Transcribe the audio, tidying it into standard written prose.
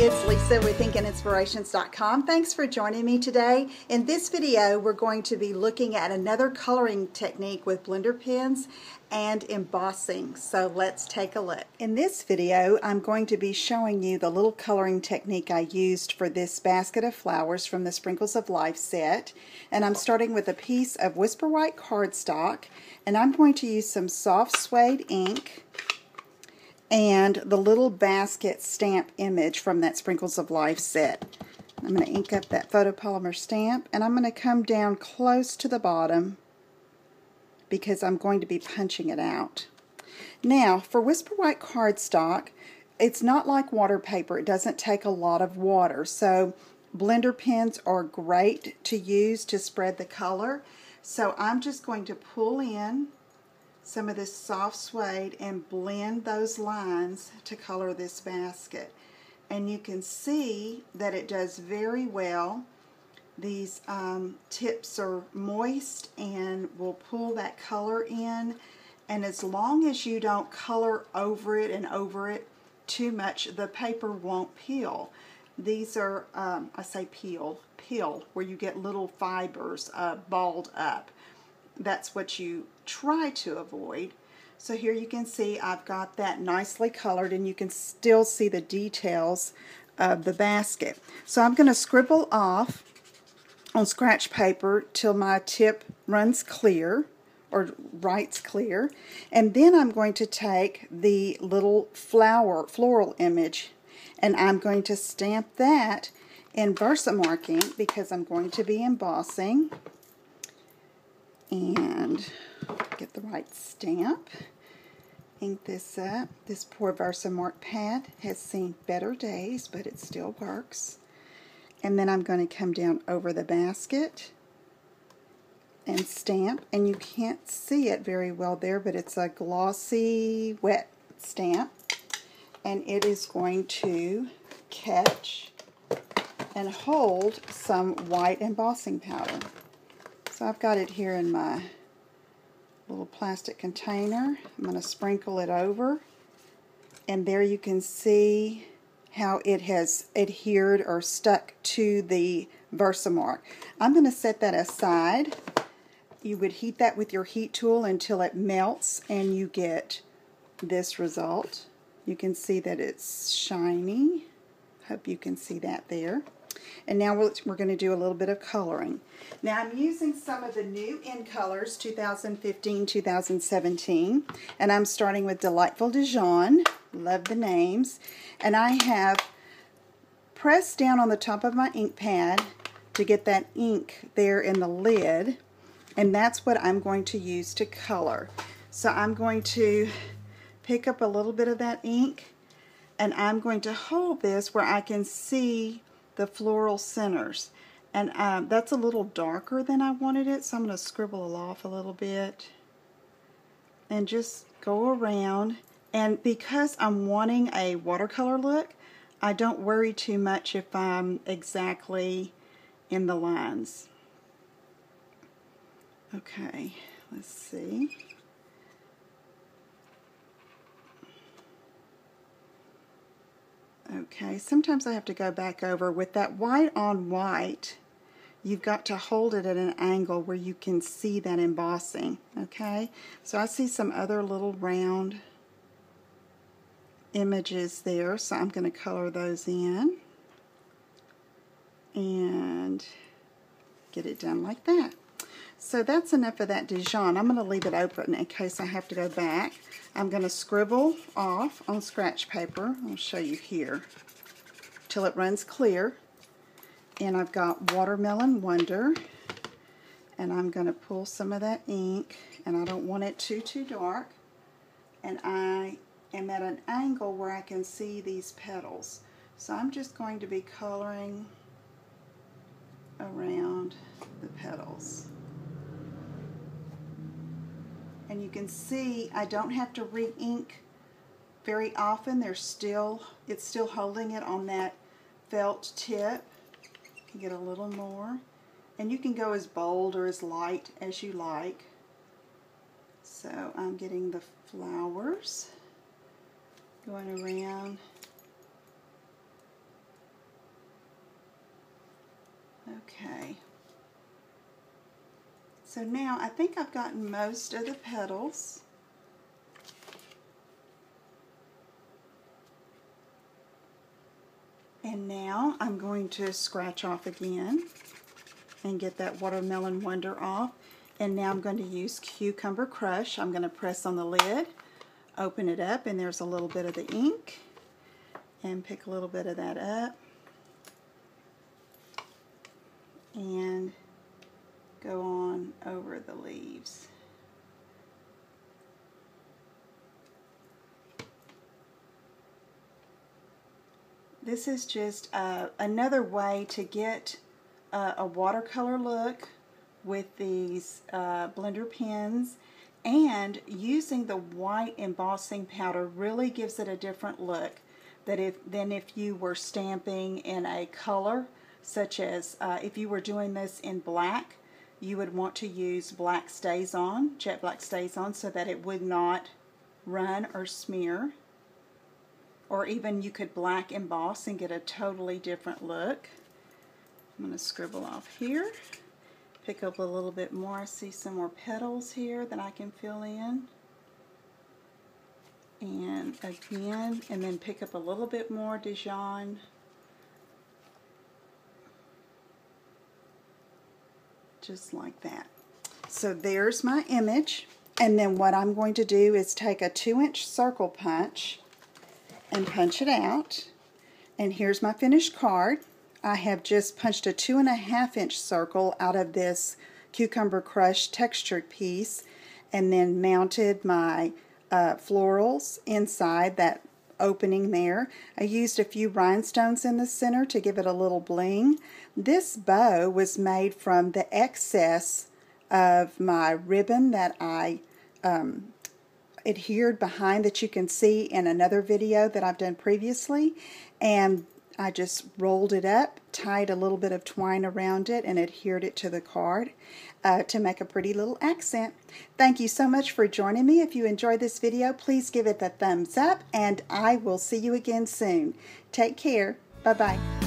it's Lisa with InkandInspirations.com. Thanks for joining me today. In this video, we're going to be looking at another coloring technique with blender pens and embossing. So let's take a look. In this video, I'm going to be showing you the little coloring technique I used for this basket of flowers from the Sprinkles of Life set. And I'm starting with a piece of Whisper White cardstock, and I'm going to use some soft suede ink and the little basket stamp image from that Sprinkles of Life set. I'm going to ink up that photopolymer stamp, and I'm going to come down close to the bottom because I'm going to be punching it out. Now, for Whisper White cardstock, it's not like water paper. It doesn't take a lot of water, so blender pens are great to use to spread the color. So I'm just going to pull in some of this soft suede and blend those lines to color this basket. And you can see that it does very well. These tips are moist and will pull that color in, and as long as you don't color over it too much, the paper won't peel. These are, I say peel, where you get little fibers balled up. That's what you try to avoid. So here you can see I've got that nicely colored, and you can still see the details of the basket. So I'm going to scribble off on scratch paper till my tip runs clear or writes clear, and then I'm going to take the little floral image, and I'm going to stamp that in Versamark ink because I'm going to be embossing. And get the right stamp, ink this up. This poor Versamark pad has seen better days, but it still works. And then I'm going to come down over the basket and stamp, and you can't see it very well there, but it's a glossy wet stamp, and it is going to catch and hold some white embossing powder. So I've got it here in my little plastic container. I'm going to sprinkle it over, and there you can see how it has adhered or stuck to the Versamark. I'm going to set that aside. You would heat that with your heat tool until it melts and you get this result. You can see that it's shiny. Hope you can see that there. And now we're going to do a little bit of coloring. Now I'm using some of the new In Colors 2015-2017, and I'm starting with Delightful Dijon. Love the names. And I have pressed down on the top of my ink pad to get that ink there in the lid, and that's what I'm going to use to color. So I'm going to pick up a little bit of that ink, and I'm going to hold this where I can see the floral centers, and that's a little darker than I wanted it, so I'm going to scribble it off a little bit and just go around. And because I'm wanting a watercolor look, I don't worry too much if I'm exactly in the lines. Okay, let's see. Okay, sometimes I have to go back over. With that white on white, you've got to hold it at an angle where you can see that embossing. Okay, so I see some other little round images there, so I'm going to color those in and get it done like that. So that's enough of that Dijon. I'm going to leave it open in case I have to go back. I'm going to scribble off on scratch paper. I'll show you here till it runs clear. And I've got Watermelon Wonder, and I'm going to pull some of that ink, and I don't want it too dark, and I am at an angle where I can see these petals. So I'm just going to be coloring around the petals. And you can see I don't have to re-ink very often. It's still holding it on that felt tip. You can get a little more. And you can go as bold or as light as you like. So I'm getting the flowers going around Okay. So now I think I've gotten most of the petals. And now I'm going to scratch off again and get that Watermelon Wonder off. And now I'm going to use Cucumber Crush. I'm going to press on the lid, open it up, and there's a little bit of the ink. And pick a little bit of that up. And go on over the leaves. This is just another way to get a watercolor look with these blender pens, and using the white embossing powder really gives it a different look than if you were stamping in a color, such as if you were doing this in black, you would want to use black Stays-On, jet black Stays-On, so that it would not run or smear. Or even you could black emboss and get a totally different look. I'm going to scribble off here. Pick up a little bit more. I see some more petals here that I can fill in. And again, and then pick up a little bit more Dijon. Just like that. So there's my image. And then what I'm going to do is take a 2-inch circle punch and punch it out. And here's my finished card. I have just punched a 2.5-inch circle out of this Cucumber Crush textured piece, and then mounted my florals inside that opening there. I used a few rhinestones in the center to give it a little bling. This bow was made from the excess of my ribbon that I adhered behind, that you can see in another video that I've done previously, and I just rolled it up, tied a little bit of twine around it, and adhered it to the card to make a pretty little accent. Thank you so much for joining me. If you enjoyed this video, please give it the thumbs up, and I will see you again soon. Take care. Bye-bye.